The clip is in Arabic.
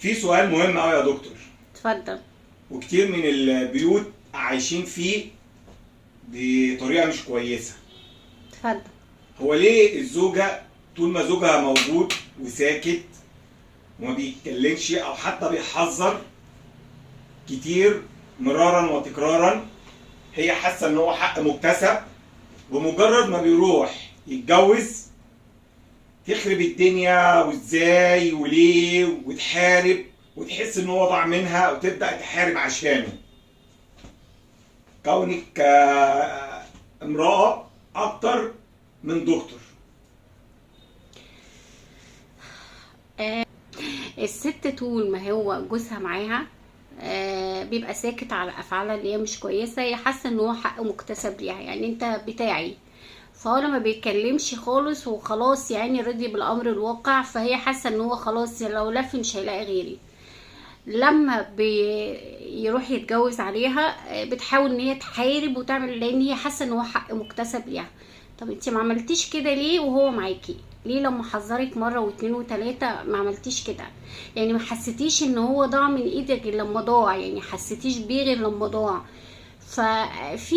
في سؤال مهم قوي يا دكتور، اتفضل. وكتير من البيوت عايشين فيه بطريقه مش كويسه. اتفضل. هو ليه الزوجه طول ما زوجها موجود وساكت وما بيتكلمش او حتى بيحذر كتير مرارا وتكرارا، هي حاسه ان هو حق مكتسب، ومجرد ما بيروح يتجوز تخرب الدنيا وازاي وليه وتحارب وتحس ان هو ضاع منها وتبدا تحارب عشانه؟ كونك امراه اكتر من دكتور. الست طول ما هو جوزها معاها بيبقى ساكت على افعالها اللي هي مش كويسه، هي حاسه ان هو حق مكتسب ليها، يعني انت بتاعي. فهو لما بيتكلمش خالص وخلاص يعني رضي بالامر الواقع، فهي حاسه ان هو خلاص لو لف مش هيلاقي غيري. لما بيروح يتجوز عليها بتحاول ان هي تحارب وتعمل، لان هي حاسه ان هو حق مكتسب ليها. طب انت ما عملتيش كده ليه وهو معاكي؟ ليه لما حذرك مره واتنين وتلاته ما عملتيش كده؟ يعني ما حسيتيش ان هو ضاع من ايدك غير لما ضاع، يعني حسيتيش بيه غير لما ضاع. ففي